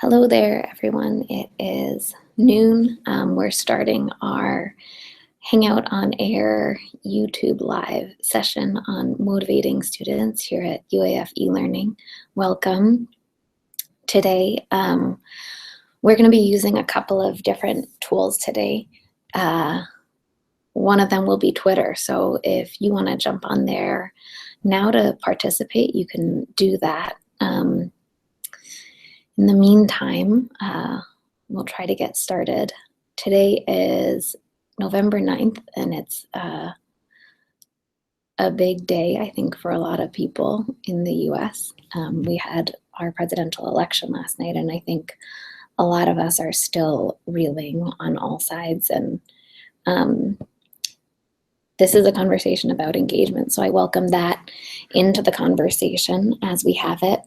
Hello there, everyone. It is noon. We're starting our Hangout on Air YouTube live session on motivating students here at UAF eLearning. Welcome. Today, we're going to be using a couple of different tools today. One of them will be Twitter. So if you want to jump on there now to participate, you can do that. In the meantime, we'll try to get started. Today is November 9th, and it's a big day, I think, for a lot of people in the US. We had our presidential election last night, and I think a lot of us are still reeling on all sides. And this is a conversation about engagement, so I welcome that into the conversation as we have it.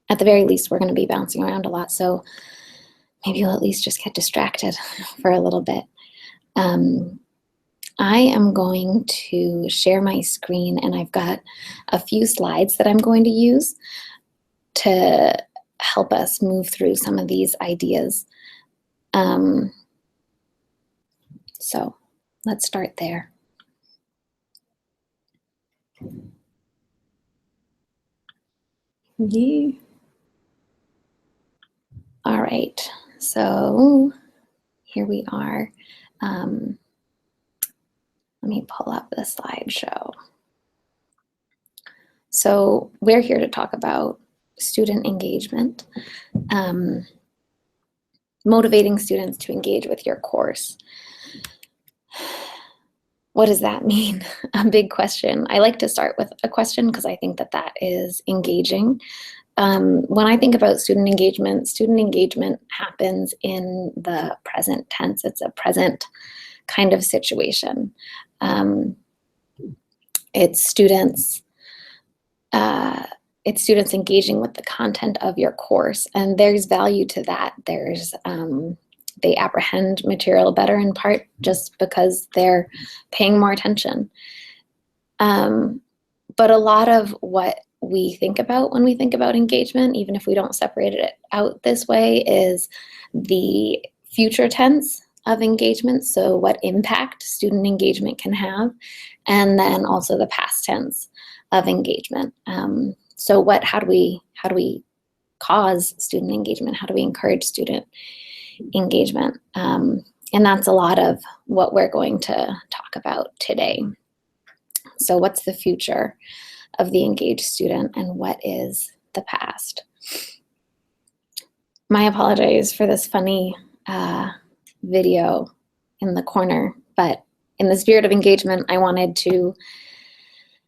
At the very least, we're going to be bouncing around a lot, so maybe you'll at least just get distracted for a little bit. I am going to share my screen, and I've got a few slides that I'm going to use to help us move through some of these ideas. So let's start there. Yeah. All right, so here we are. Let me pull up the slideshow. So we're here to talk about student engagement, motivating students to engage with your course. What does that mean? A big question. I like to start with a question because I think that that is engaging. When I think about student engagement happens in the present tense. It's a present kind of situation. It's students engaging with the content of your course, and there's value to that. There's they apprehend material better in part just because they're paying more attention. But a lot of what we think about when we think about engagement, even if we don't separate it out this way, is the future tense of engagement, so what impact student engagement can have, and then also the past tense of engagement. So how do we cause student engagement? How do we encourage student engagement? And that's a lot of what we're going to talk about today. So what's the future of the engaged student, and what is the past? My apologies for this funny video in the corner, but in the spirit of engagement, I wanted to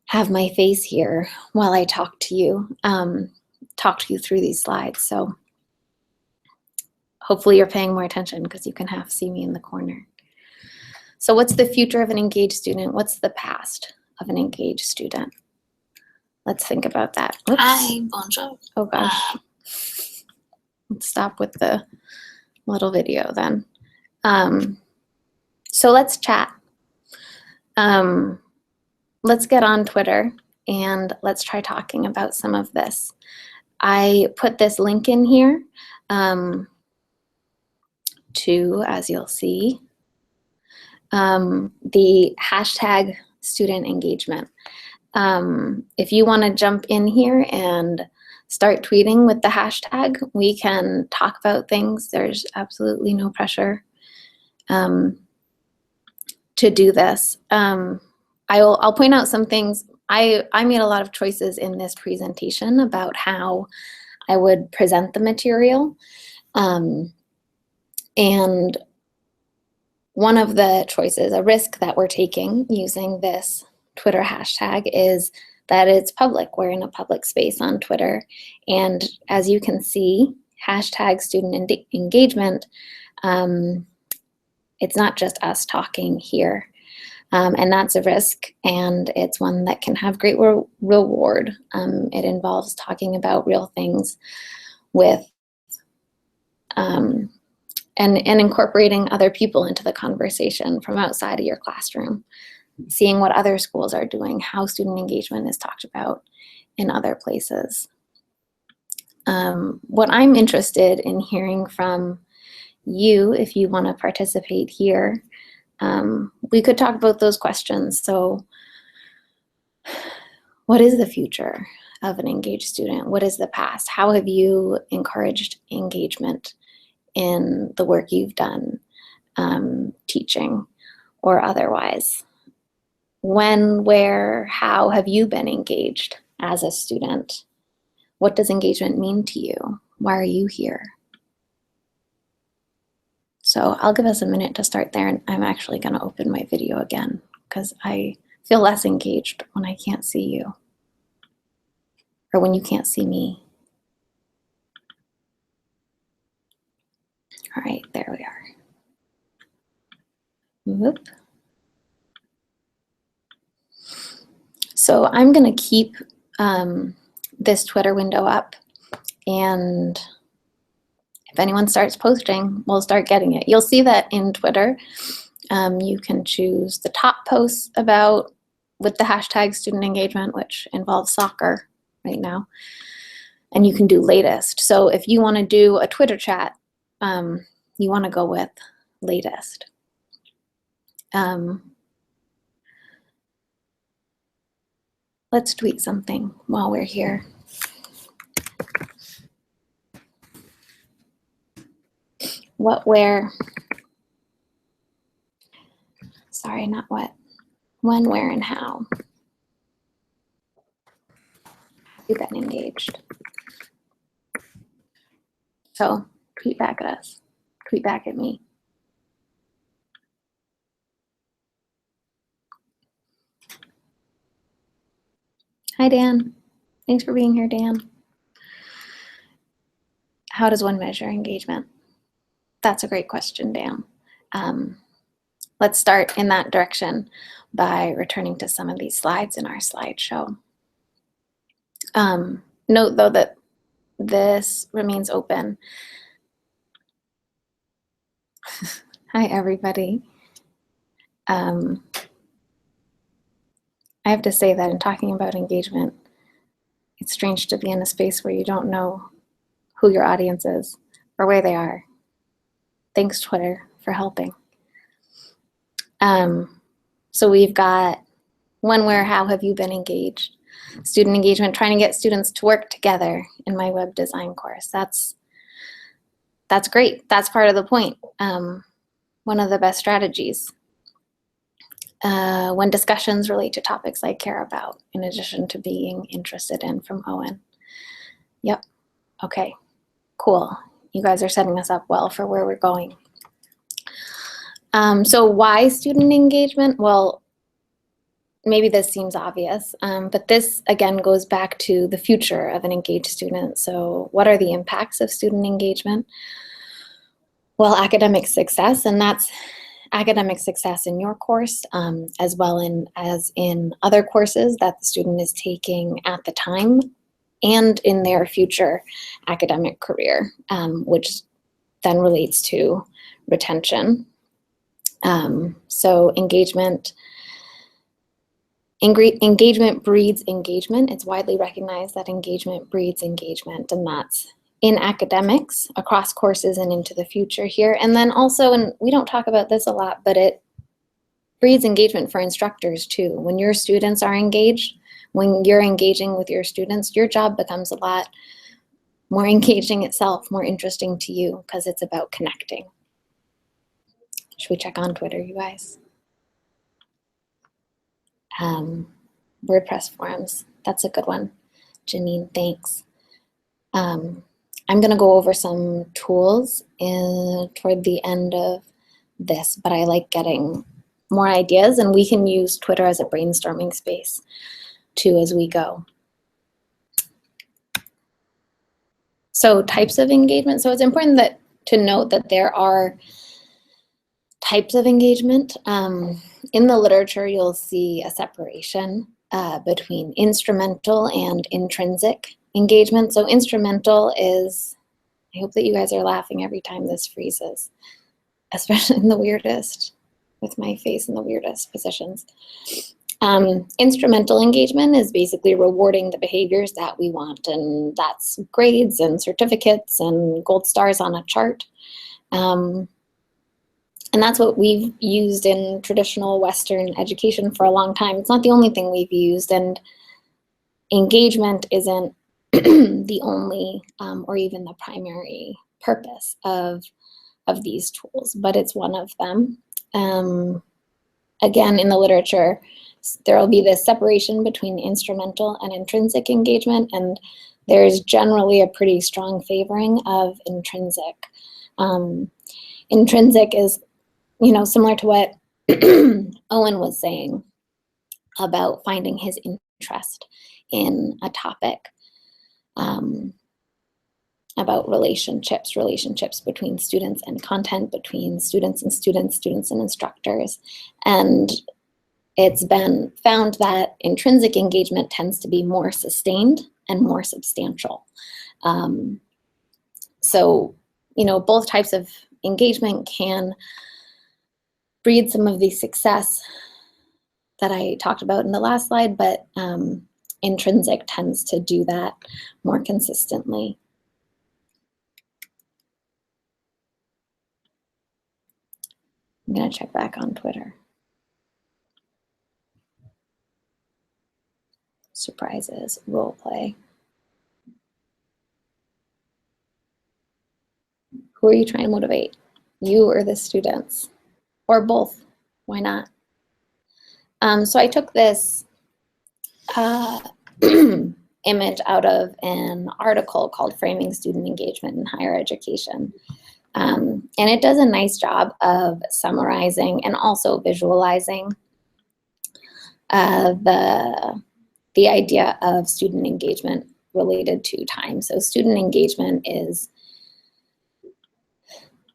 have my face here while I talk to you through these slides. So hopefully you're paying more attention because you can half see me in the corner. So what's the future of an engaged student? What's the past of an engaged student? Let's think about that. Oops. Hi, bonjour. Oh gosh. Let's stop with the little video then. So let's chat. Let's get on Twitter and let's try talking about some of this. I put this link in here to, as you'll see, the hashtag student engagement. If you want to jump in here and start tweeting with the hashtag, we can talk about things. There's absolutely no pressure to do this. I'll point out some things. I made a lot of choices in this presentation about how I would present the material. And one of the choices, a risk that we're taking using this Twitter hashtag, is that it's public. We're in a public space on Twitter. And as you can see, hashtag student engagement, it's not just us talking here. And that's a risk, and it's one that can have great reward. It involves talking about real things with and incorporating other people into the conversation from outside of your classroom, seeing what other schools are doing, how student engagement is talked about in other places. What I'm interested in hearing from you, if you want to participate here, we could talk about those questions. So what is the future of an engaged student? What is the past? How have you encouraged engagement in the work you've done, teaching or otherwise? When, where, how have you been engaged as a student? What does engagement mean to you? Why are you here? So I'll give us a minute to start there, and I'm actually going to open my video again because I feel less engaged when I can't see you, or when you can't see me. All right, there we are. Whoop. So I'm going to keep this Twitter window up, and if anyone starts posting, we'll start getting it. You'll see that in Twitter, you can choose the top posts about with the hashtag student engagement, which involves soccer right now, and you can do latest. So if you want to do a Twitter chat, you want to go with latest. Let's tweet something while we're here. What, where, sorry, not what, when, where, and how you've been engaged. So tweet back at us, tweet back at me. Hi, Dan. Thanks for being here, Dan. How does one measure engagement? That's a great question, Dan. Let's start in that direction by returning to some of these slides in our slideshow. Note, though, that this remains open. Hi, everybody. I have to say that in talking about engagement, it's strange to be in a space where you don't know who your audience is or where they are. Thanks, Twitter, for helping. So we've got when, where, how have you been engaged? Student engagement, trying to get students to work together in my web design course. That's great. That's part of the point. One of the best strategies. When discussions relate to topics I care about, in addition to being interested in, from Owen. Yep. Okay, cool. You guys are setting us up well for where we're going. So why student engagement? Well, maybe this seems obvious, but this again goes back to the future of an engaged student. So what are the impacts of student engagement? Well, academic success, and that's academic success in your course, as well as in other courses that the student is taking at the time, and in their future academic career, which then relates to retention. So engagement breeds engagement. It's widely recognized that engagement breeds engagement, and that's in academics, across courses, and into the future here. And then also, and we don't talk about this a lot, but it breeds engagement for instructors too. When your students are engaged, when you're engaging with your students, your job becomes a lot more engaging itself, more interesting to you, because it's about connecting. Should we check on Twitter, you guys? WordPress forums, that's a good one. Janine, thanks. I'm going to go over some tools toward the end of this, but I like getting more ideas, and we can use Twitter as a brainstorming space too as we go. So types of engagement. So it's important to note that there are types of engagement. In the literature, you'll see a separation between instrumental and intrinsic engagement. So instrumental is, I hope that you guys are laughing every time this freezes, especially in the weirdest, with my face in the weirdest positions. Instrumental engagement is basically rewarding the behaviors that we want, and that's grades and certificates and gold stars on a chart. And that's what we've used in traditional Western education for a long time. It's not the only thing we've used, and engagement isn't the only or even the primary purpose of these tools, but it's one of them. Again, in the literature, there will be this separation between instrumental and intrinsic engagement, and there's generally a pretty strong favoring of intrinsic. Intrinsic is, similar to what Owen was saying about finding his interest in a topic, about relationships between students and content, between students and students, students and instructors. And it's been found that intrinsic engagement tends to be more sustained and more substantial. So, both types of engagement can breed some of the success that I talked about in the last slide, but intrinsic tends to do that more consistently. I'm going to check back on Twitter. Surprises, role play. Who are you trying to motivate? You or the students? Or both? Why not? So I took this image out of an article called Framing Student Engagement in Higher Education. And it does a nice job of summarizing and also visualizing the idea of student engagement related to time. So student engagement is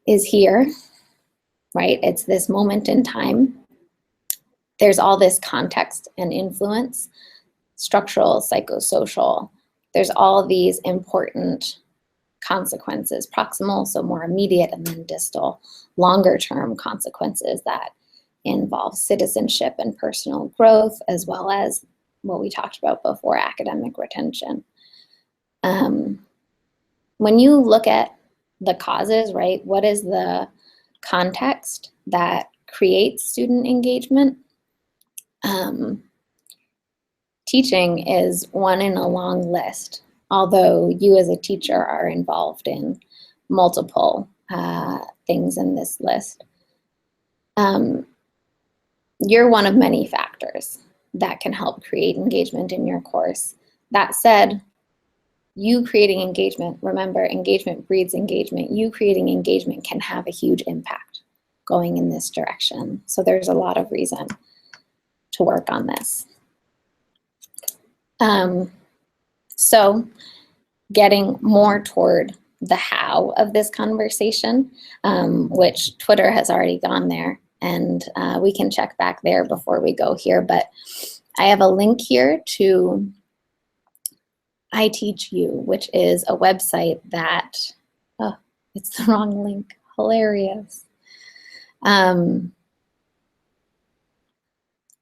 here, right? It's this moment in time. There's all this context and influence, structural, psychosocial. There's all these important consequences, proximal, so more immediate, and then distal, longer term consequences that involve citizenship and personal growth, as well as what we talked about before, academic retention. When you look at the causes, right, what is the context that creates student engagement? Teaching is one in a long list, although you as a teacher are involved in multiple things in this list. You're one of many factors that can help create engagement in your course. That said, you creating engagement, remember, engagement breeds engagement. You creating engagement can have a huge impact going in this direction. So there's a lot of reason to work on this. So getting more toward the how of this conversation, which Twitter has already gone there, and we can check back there before we go here, but I have a link here to iTeach You, which is a website that, oh, it's the wrong link, hilarious.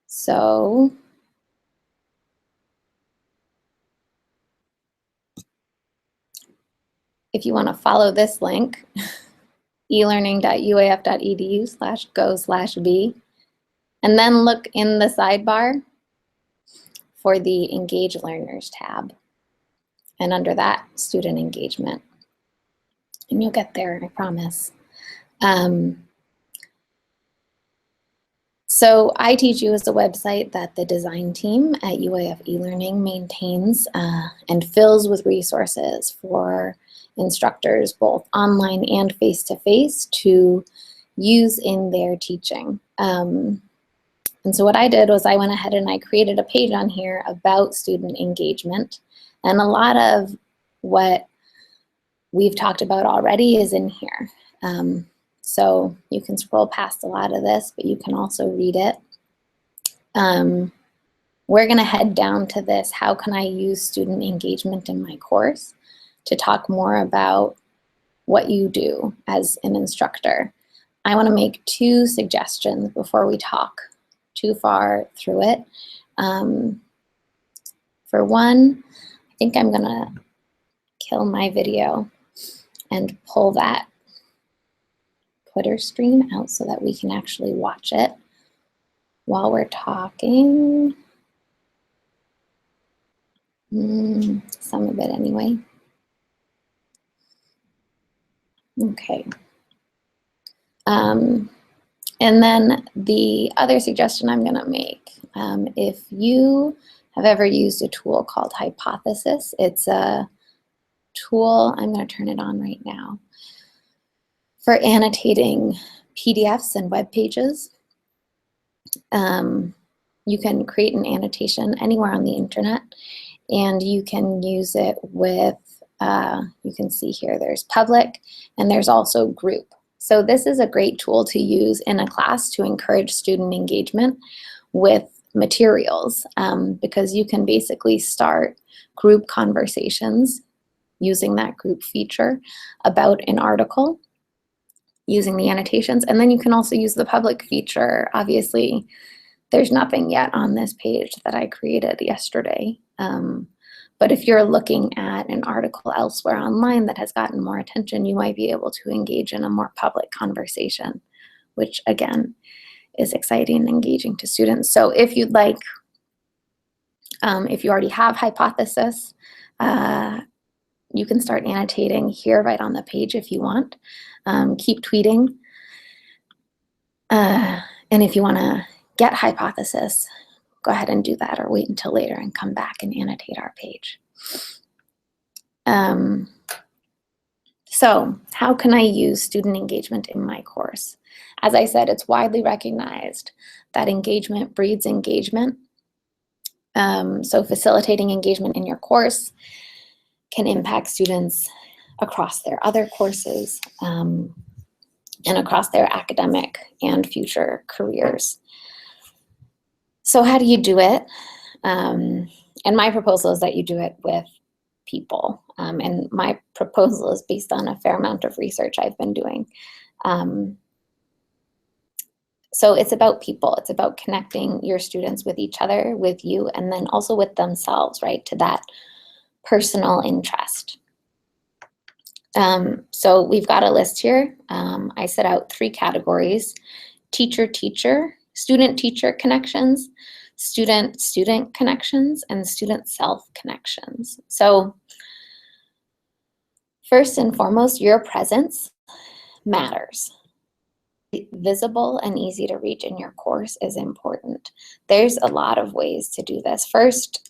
So if you want to follow this link, elearning.uaf.edu/go/v, and then look in the sidebar for the Engage Learners tab. And under that, student engagement. And you'll get there, I promise. So iTeach You is a website that the design team at UAF eLearning maintains and fills with resources for instructors, both online and face-to-face, to use in their teaching. And so what I did was I went ahead and I created a page on here about student engagement. And a lot of what we've talked about already is in here. So you can scroll past a lot of this, but you can also read it. We're going to head down to this, how can I use student engagement in my course, to talk more about what you do as an instructor. I want to make two suggestions before we talk too far through it. For one, I think I'm gonna kill my video and pull that Twitter stream out so that we can actually watch it while we're talking. Some of it anyway. Okay. And then the other suggestion I'm going to make, if you have ever used a tool called Hypothesis, it's a tool, I'm going to turn it on right now, for annotating PDFs and web pages. You can create an annotation anywhere on the internet, and you can use it with, you can see here, there's public, and there's also group. So this is a great tool to use in a class to encourage student engagement with materials, because you can basically start group conversations using that group feature about an article using the annotations. And then you can also use the public feature. Obviously, there's nothing yet on this page that I created yesterday. But if you're looking at an article elsewhere online that has gotten more attention, you might be able to engage in a more public conversation, which again is exciting and engaging to students. So if you'd like, if you already have Hypothesis, you can start annotating here right on the page if you want. Keep tweeting. And if you want to get Hypothesis, go ahead and do that, or wait until later and come back and annotate our page. So how can I use student engagement in my course? As I said, it's widely recognized that engagement breeds engagement. So facilitating engagement in your course can impact students across their other courses and across their academic and future careers. So how do you do it? And my proposal is that you do it with people. And my proposal is based on a fair amount of research I've been doing. So it's about people. It's about connecting your students with each other, with you, and then also with themselves, right, to that personal interest. So we've got a list here. I set out 3 categories: teacher-teacher, student-teacher connections, student-student connections, and student-self connections. So first and foremost, your presence matters. Visible and easy to reach in your course is important. There's a lot of ways to do this. First,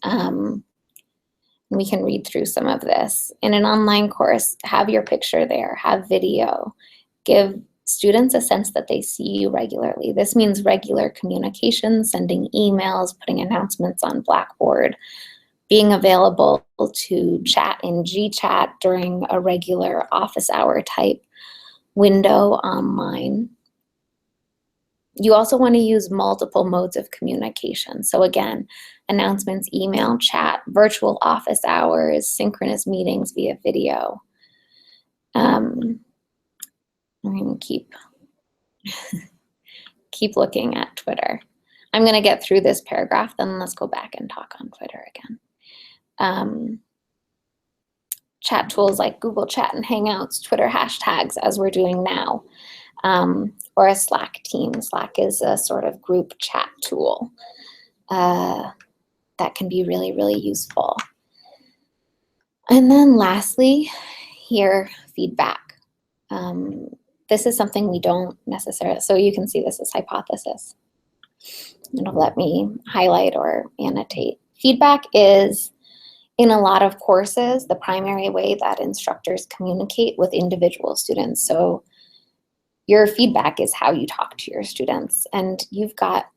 we can read through some of this. In an online course, have your picture there, have video, give students a sense that they see you regularly. This means regular communication, sending emails, putting announcements on Blackboard, being available to chat in GChat during a regular office hour type window online. You also want to use multiple modes of communication. So again, announcements, email, chat, virtual office hours, synchronous meetings via video. I'm going to keep looking at Twitter. I'm going to get through this paragraph, then let's go back and talk on Twitter again. Chat tools like Google Chat and Hangouts, Twitter hashtags, as we're doing now, or a Slack team. Slack is a sort of group chat tool that can be really, really useful. And then lastly, here, feedback. This is something we don't necessarily, so you can see this as Hypothesis. It'll let me highlight or annotate. Feedback is, in a lot of courses, the primary way that instructors communicate with individual students. So your feedback is how you talk to your students, and you've got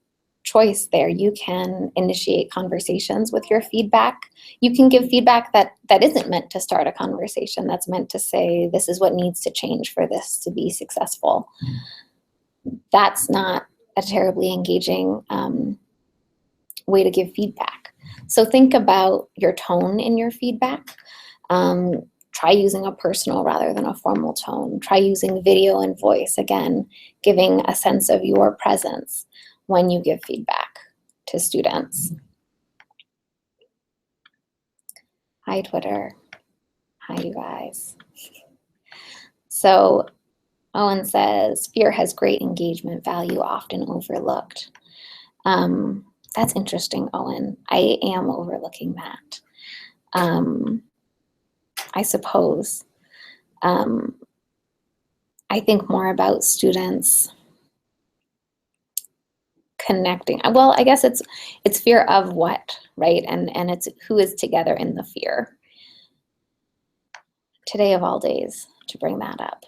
choice there. You can initiate conversations with your feedback. You can give feedback that isn't meant to start a conversation, that's meant to say, this is what needs to change for this to be successful. That's not a terribly engaging way to give feedback. So think about your tone in your feedback. Try using a personal rather than a formal tone. Try using video and voice, again, giving a sense of your presence. when you give feedback to students. Hi, Twitter. Hi, you guys. So Owen says, fear has great engagement value, often overlooked. That's interesting, Owen. I am overlooking that. I suppose. I think more about students connecting. Well, I guess it's fear of what, right? And it's who is together in the fear. Today of all days to bring that up.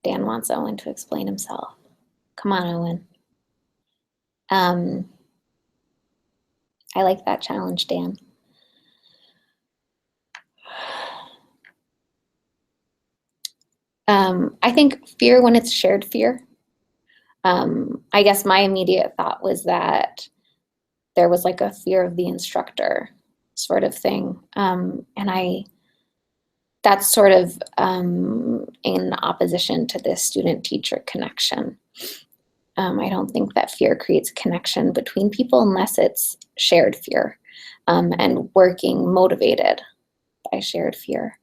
Dan wants Owen to explain himself. Come on, Owen. I like that challenge, Dan. I think fear when it's shared fear. I guess my immediate thought was that there was like a fear of the instructor sort of thing. And that's sort of in opposition to this student-teacher connection. I don't think that fear creates connection between people unless it's shared fear and working motivated by shared fear.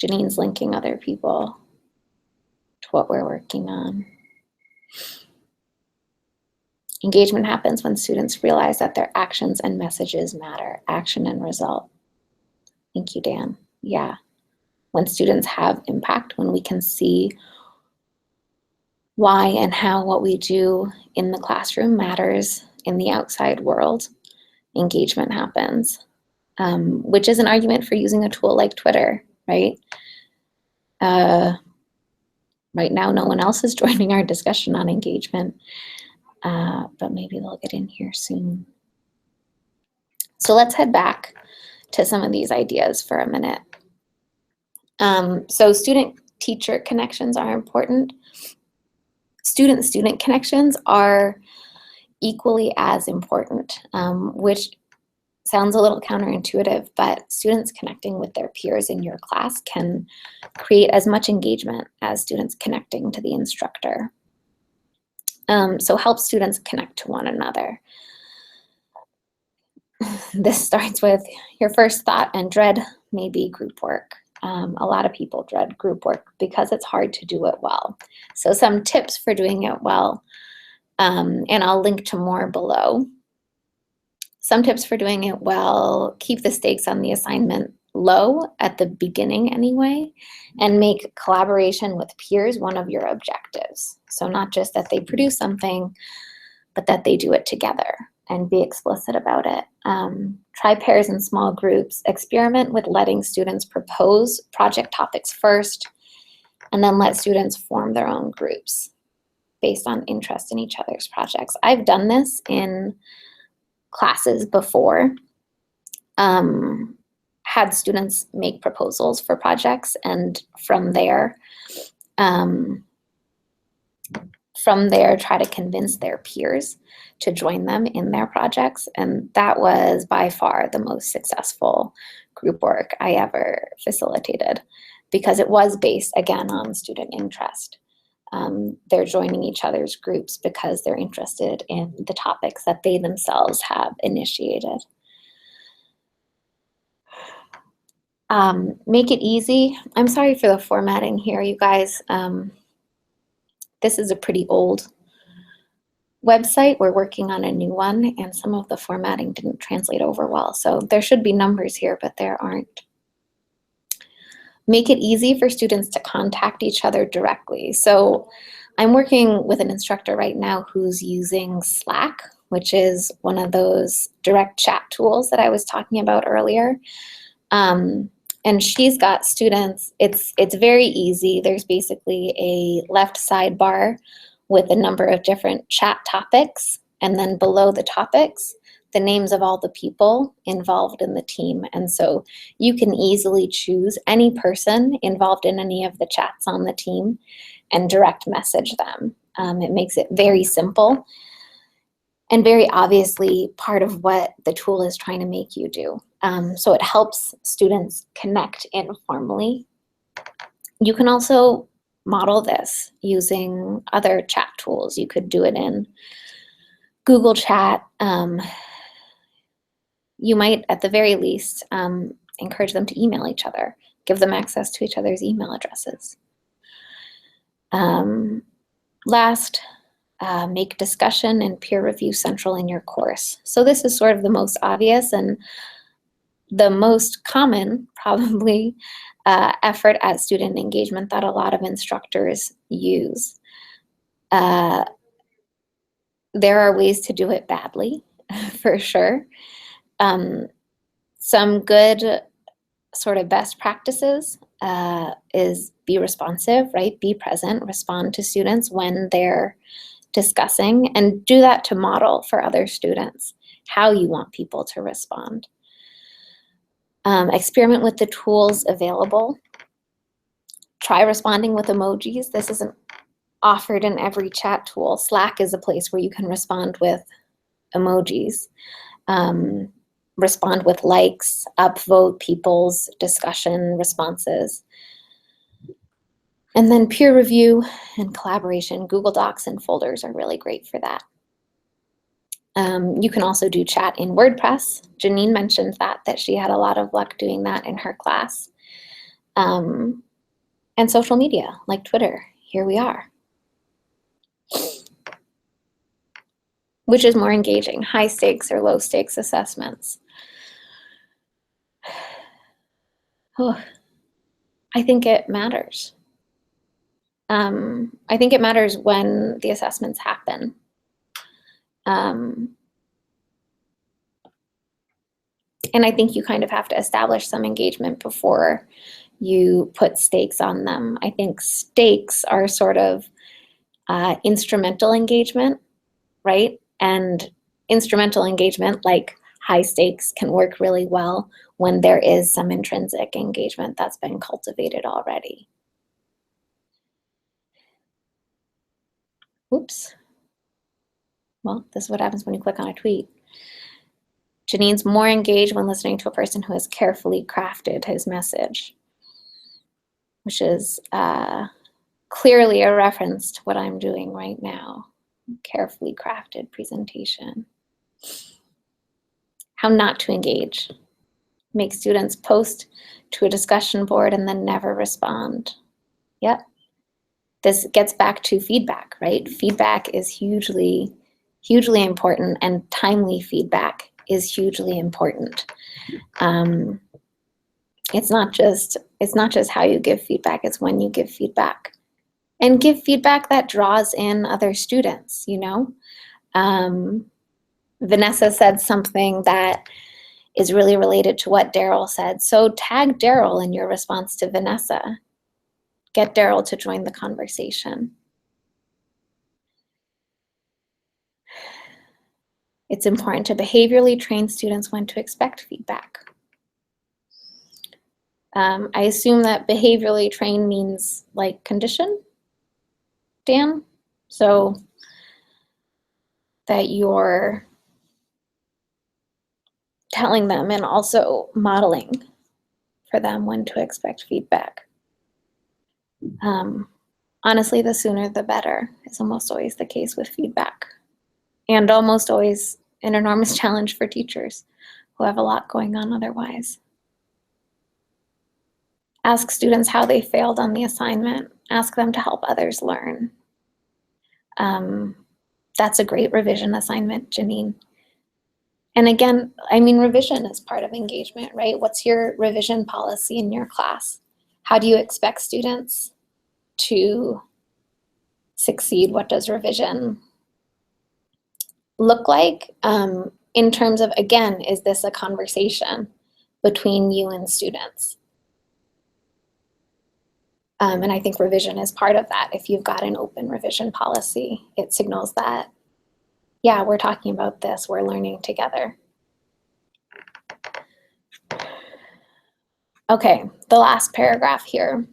Janine's linking other people to what we're working on. Engagement happens when students realize that their actions and messages matter, action and result. Thank you, Dan. Yeah. When students have impact, when we can see why and how what we do in the classroom matters in the outside world, engagement happens, which is an argument for using a tool like Twitter, right? Right now, no one else is joining our discussion on engagement, but maybe they'll get in here soon. So let's head back to some of these ideas for a minute. So student-teacher connections are important. Student-student connections are equally as important, which sounds a little counterintuitive, but students connecting with their peers in your class can create as much engagement as students connecting to the instructor. So help students connect to one another. This starts with your first thought and dread may be group work. A lot of people dread group work because it's hard to do it well. So some tips for doing it well, and I'll link to more below. Some tips for doing it well: keep the stakes on the assignment low at the beginning anyway, and make collaboration with peers one of your objectives. So not just that they produce something, but that they do it together, and be explicit about it. Try pairs and small groups. Experiment with letting students propose project topics first, and then let students form their own groups based on interest in each other's projects. I've done this in classes before. Had students make proposals for projects, and from there try to convince their peers to join them in their projects. And that was by far the most successful group work I ever facilitated, because it was based, again, on student interest. They're joining each other's groups because they're interested in the topics that they themselves have initiated. Make it easy. I'm sorry for the formatting here, you guys. This is a pretty old website. We're working on a new one, and some of the formatting didn't translate over well. So there should be numbers here, but there aren't. Make it easy for students to contact each other directly. So I'm working with an instructor right now who's using Slack, which is one of those direct chat tools that I was talking about earlier. And she's got students, it's very easy. There's basically a left sidebar with a number of different chat topics, and then below the topics, the names of all the people involved in the team. And so you can easily choose any person involved in any of the chats on the team and direct message them. It makes it very simple. and very obviously part of what the tool is trying to make you do. So it helps students connect informally. You can also model this using other chat tools. You could do it in Google Chat. You might, at the very least, encourage them to email each other, give them access to each other's email addresses. Last, make discussion and peer review central in your course. So this is sort of the most obvious and the most common, probably, effort at student engagement that a lot of instructors use. There are ways to do it badly, for sure. Some good sort of best practices is be responsive, right? Be present, respond to students when they're discussing, and do that to model for other students how you want people to respond. Experiment with the tools available. Try responding with emojis. This isn't offered in every chat tool. Slack is a place where you can respond with emojis. Respond with likes, upvote people's discussion responses. And then peer review and collaboration. Google Docs and folders are really great for that. You can also do chat in WordPress. Janine mentioned that she had a lot of luck doing that in her class. And social media, like Twitter. Here we are. Which is more engaging, high stakes or low stakes assessments? Oh, I think it matters. I think it matters when the assessments happen. And I think you kind of have to establish some engagement before you put stakes on them. I think stakes are sort of instrumental engagement, right? And instrumental engagement, like high stakes, can work really well when there is some intrinsic engagement that's been cultivated already. Oops. Well, this is what happens when you click on a tweet. Janine's more engaged when listening to a person who has carefully crafted his message, which is clearly a reference to what I'm doing right now. Carefully crafted presentation. How not to engage. Make students post to a discussion board and then never respond. Yep. This gets back to feedback, right? Feedback is hugely, hugely important, and timely feedback is hugely important. It's not just how you give feedback, it's when you give feedback. And give feedback that draws in other students, you know? Vanessa said something that is really related to what Daryl said. So tag Daryl in your response to Vanessa. Get Daryl to join the conversation. It's important to behaviorally train students when to expect feedback. I assume that behaviorally train means like condition, Dan? So that you're telling them and also modeling for them when to expect feedback. Honestly, the sooner the better is almost always the case with feedback, and almost always an enormous challenge for teachers who have a lot going on otherwise. Ask students how they failed on the assignment. Ask them to help others learn. That's a great revision assignment, Janine. And again, I mean, revision is part of engagement, right? What's your revision policy in your class? How do you expect students to succeed? What does revision look like? In terms of, again, is this a conversation between you and students? And I think revision is part of that. If you've got an open revision policy, it signals that, yeah, we're talking about this, we're learning together. Okay, the last paragraph here,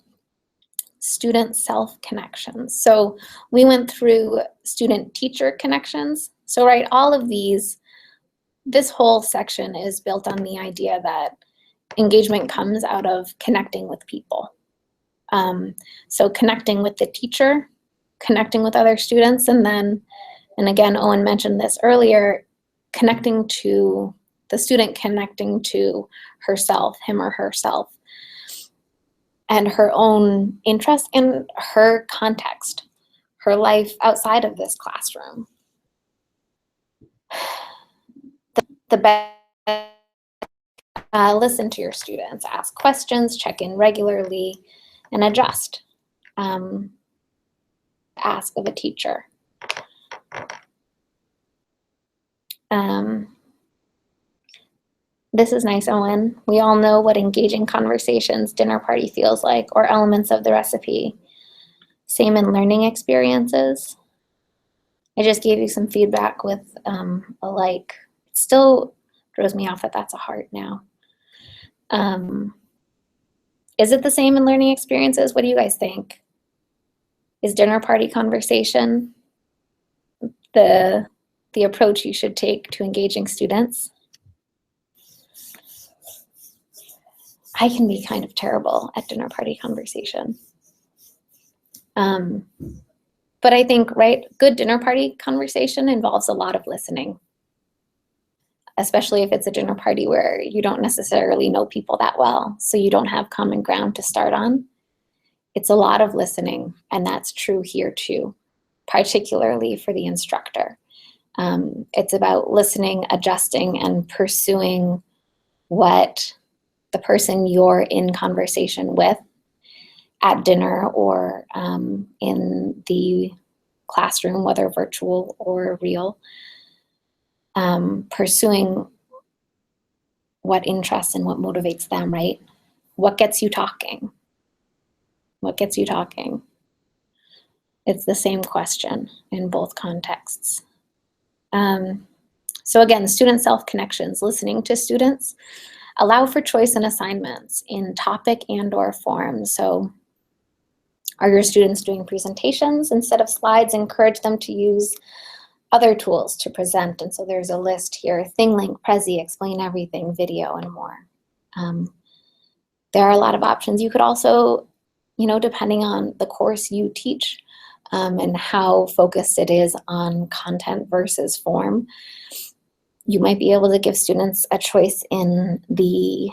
student self connections. So we went through student teacher connections So, right, all of these, this whole section is built on the idea that engagement comes out of connecting with people. So connecting with the teacher, connecting with other students, and then, and again, Owen mentioned this earlier, connecting to the student, connecting to herself, him or herself, and her own interest in her context, her life outside of this classroom. The best, listen to your students, ask questions, check in regularly, and adjust. Ask of a teacher. This is nice, Owen. We all know what engaging conversations dinner party feels like, or elements of the recipe. Same in learning experiences. I just gave you some feedback with a like. It still throws me off that that's a heart now. Is it the same in learning experiences? What do you guys think? Is dinner party conversation the approach you should take to engaging students? I can be kind of terrible at dinner party conversation. But I think, right, good dinner party conversation involves a lot of listening, especially if it's a dinner party where you don't necessarily know people that well, so you don't have common ground to start on. It's a lot of listening, and that's true here too, particularly for the instructor. It's about listening, adjusting, and pursuing what the person you're in conversation with at dinner or in the classroom, whether virtual or real, pursuing what interests and what motivates them, right? What gets you talking? What gets you talking? It's the same question in both contexts. So again, student self-connections, listening to students, allow for choice in assignments in topic and/or form. So are your students doing presentations instead of slides? Encourage them to use other tools to present. And so there's a list here: ThingLink, Prezi, Explain Everything, video, and more. There are a lot of options. You could also, depending on the course you teach and how focused it is on content versus form, you might be able to give students a choice in the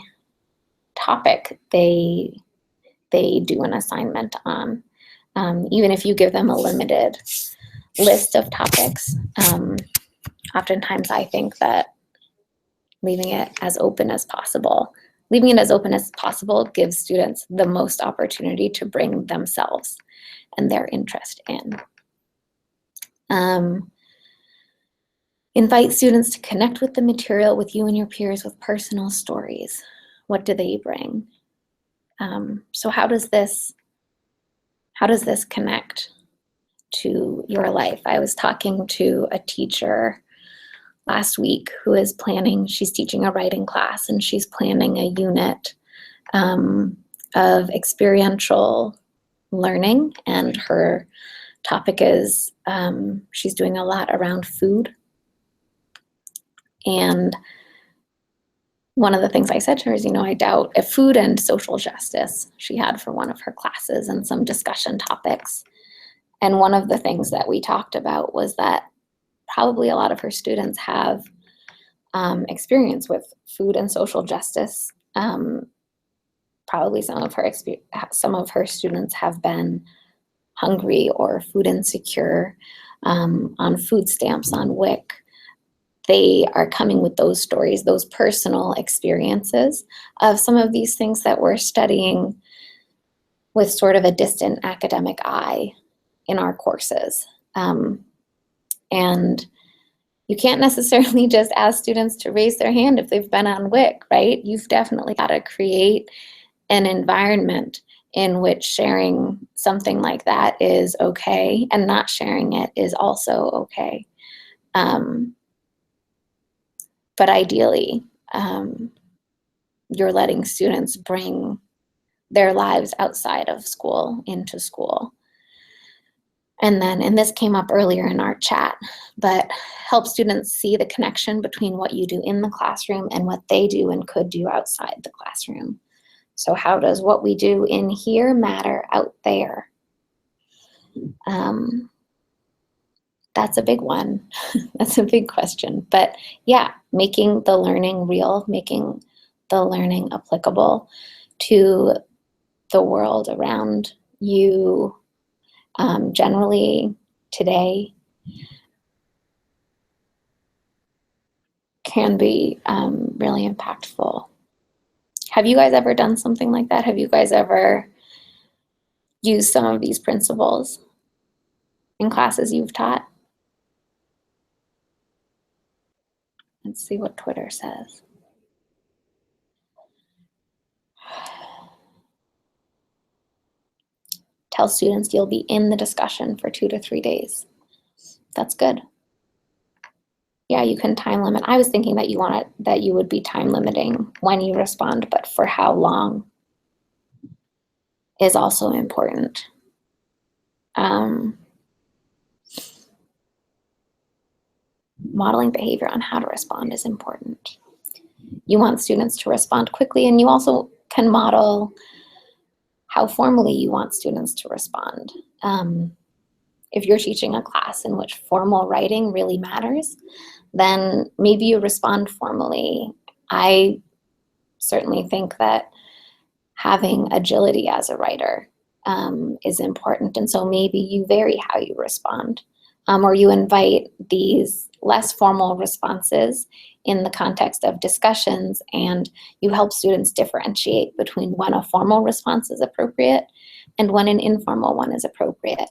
topic they do an assignment on. Even if you give them a limited list of topics, oftentimes I think that leaving it as open as possible gives students the most opportunity to bring themselves and their interest in. Invite students to connect with the material with you and your peers with personal stories. What do they bring? So how does this connect to your life? I was talking to a teacher last week who is planning, she's teaching a writing class, and she's planning a unit of experiential learning, and her topic is, she's doing a lot around food. And one of the things I said to her is, I doubt if food and social justice she had for one of her classes and some discussion topics. And one of the things that we talked about was that probably a lot of her students have experience with food and social justice. Probably some of her students have been hungry or food insecure, on food stamps, on WIC. They are coming with those stories, those personal experiences of some of these things that we're studying with sort of a distant academic eye in our courses. And you can't necessarily just ask students to raise their hand if they've been on WIC, right? You've definitely got to create an environment in which sharing something like that is okay, and not sharing it is also okay. But ideally, you're letting students bring their lives outside of school into school. And this came up earlier in our chat, but help students see the connection between what you do in the classroom and what they do and could do outside the classroom. So how does what we do in here matter out there? That's a big one. That's a big question. But yeah, making the learning real, making the learning applicable to the world around you, generally today, can be really impactful. Have you guys ever done something like that? Have you guys ever used some of these principles in classes you've taught? Let's see what Twitter says. Tell students you'll be in the discussion for 2 to 3 days. That's good. Yeah, you can time limit. I was thinking that you would be time limiting when you respond, but for how long is also important. Modeling behavior on how to respond is important. You want students to respond quickly, and you also can model how formally you want students to respond. If you're teaching a class in which formal writing really matters, then maybe you respond formally. I certainly think that having agility as a writer is important, and so maybe you vary how you respond, or you invite these less formal responses in the context of discussions, and you help students differentiate between when a formal response is appropriate and when an informal one is appropriate.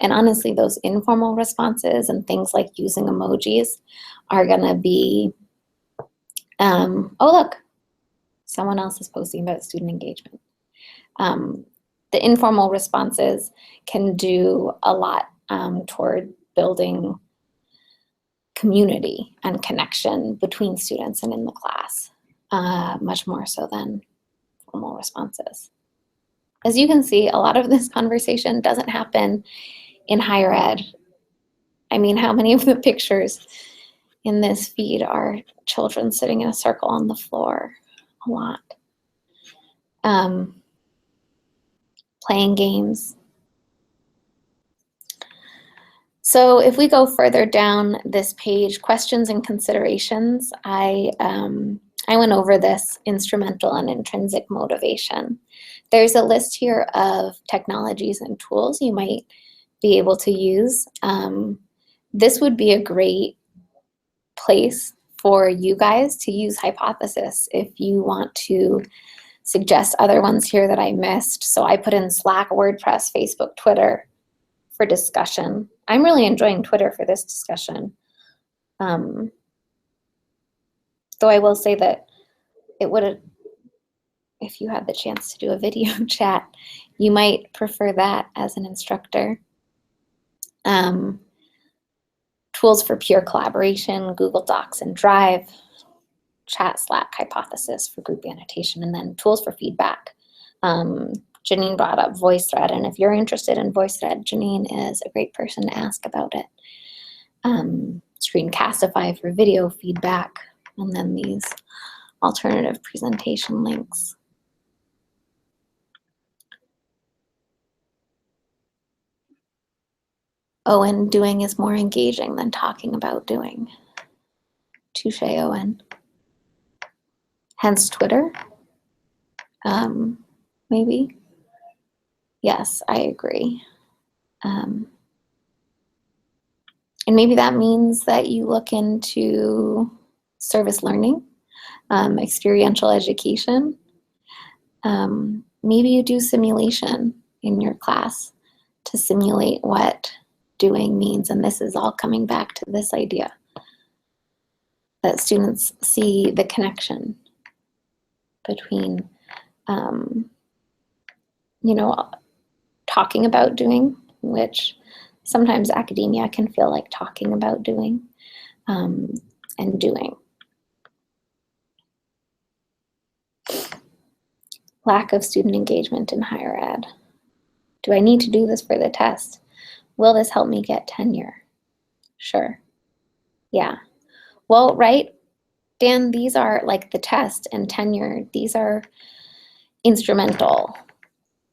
And honestly, those informal responses and things like using emojis are gonna be, oh look, someone else is posting about student engagement. The informal responses can do a lot toward building community and connection between students and in the class, much more so than formal responses. As you can see, a lot of this conversation doesn't happen in higher ed. I mean, how many of the pictures in this feed are children sitting in a circle on the floor? A lot. Playing games. So if we go further down this page, questions and considerations, I went over this instrumental and intrinsic motivation. There's a list here of technologies and tools you might be able to use. This would be a great place for you guys to use Hypothesis if you want to suggest other ones here that I missed. So I put in Slack, WordPress, Facebook, Twitter for discussion. I'm really enjoying Twitter for this discussion. Though I will say that it would, if you had the chance to do a video chat, you might prefer that as an instructor. Tools for peer collaboration, Google Docs and Drive, Chat, Slack, Hypothesis for group annotation, and then tools for feedback. Janine brought up VoiceThread, and if you're interested in VoiceThread, Janine is a great person to ask about it. Screencastify for video feedback, and then these alternative presentation links. Owen, doing is more engaging than talking about doing. Touche, Owen. Hence Twitter, maybe. Yes, I agree. And maybe that means that you look into service learning, experiential education. Maybe you do simulation in your class to simulate what doing means. And this is all coming back to this idea that students see the connection between, talking about doing, which sometimes academia can feel like talking about doing, and doing. Lack of student engagement in higher ed. Do I need to do this for the test? Will this help me get tenure? Sure. Yeah. Well, right, Dan, these are like the test and tenure. These are instrumental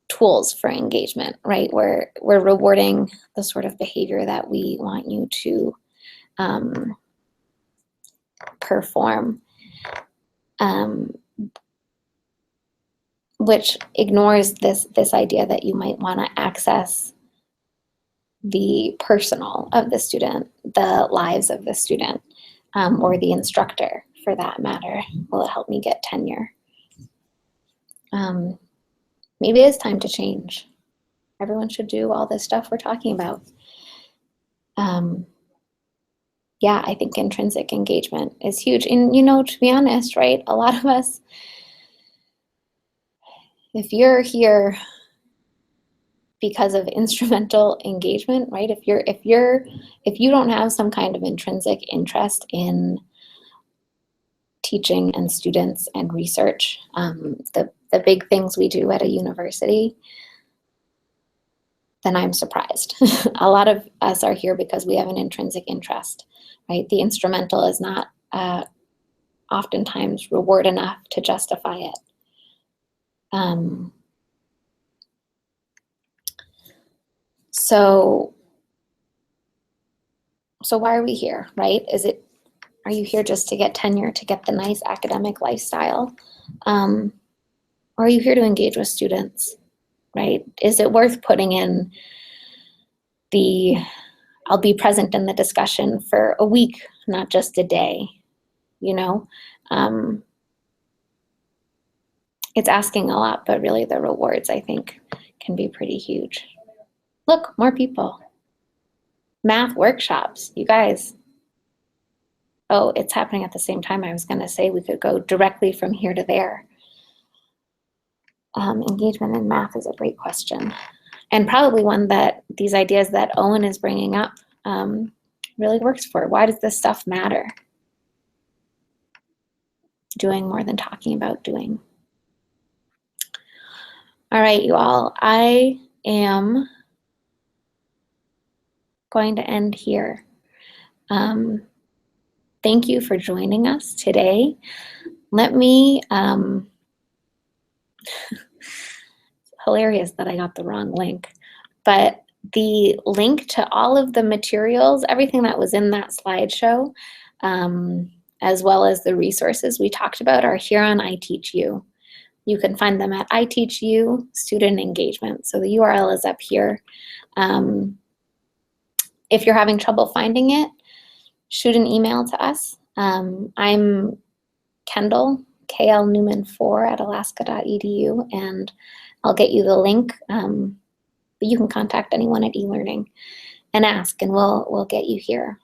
tools for engagement, right? We're rewarding the sort of behavior that we want you to perform, which ignores this idea that you might want to access the personal of the student, the lives of the student, or the instructor for that matter. Will it help me get tenure? Maybe it's time to change. Everyone should do all this stuff we're talking about. Yeah, I think intrinsic engagement is huge. And, you know, to be honest, right, a lot of us, if you're here because of instrumental engagement, right, if you don't have some kind of intrinsic interest in teaching and students and research, the big things we do at a university, then I'm surprised. A lot of us are here because we have an intrinsic interest, right? The instrumental is not oftentimes reward enough to justify it. So why are we here, right? Are you here just to get tenure, to get the nice academic lifestyle? Or are you here to engage with students, right? Is it worth putting in I'll be present in the discussion for a week, not just a day, you know? It's asking a lot, but really the rewards, I think, can be pretty huge. Look, more people. Math workshops, you guys. Oh, it's happening at the same time. I was going to say we could go directly from here to there. Engagement in math is a great question. And probably one that these ideas that Owen is bringing up really works for. Why does this stuff matter? Doing more than talking about doing. All right, you all, I am going to end here. Thank you for joining us today. Let me, hilarious that I got the wrong link, but the link to all of the materials, everything that was in that slideshow, as well as the resources we talked about, are here on iTeach U. You can find them at iTeach U Student Engagement. So the URL is up here. If you're having trouble finding it, shoot an email to us. I'm Kendall, klnewman4 at alaska.edu, and I'll get you the link. But you can contact anyone at eLearning and ask, and we'll get you here.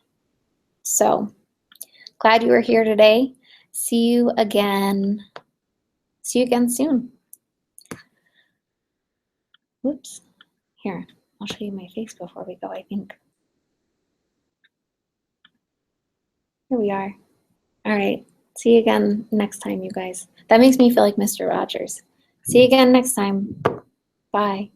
So glad you were here today. See you again soon. Whoops. Here, I'll show you my face before we go, I think. Here we are. All right. See you again next time, you guys. That makes me feel like Mr. Rogers. See you again next time. Bye.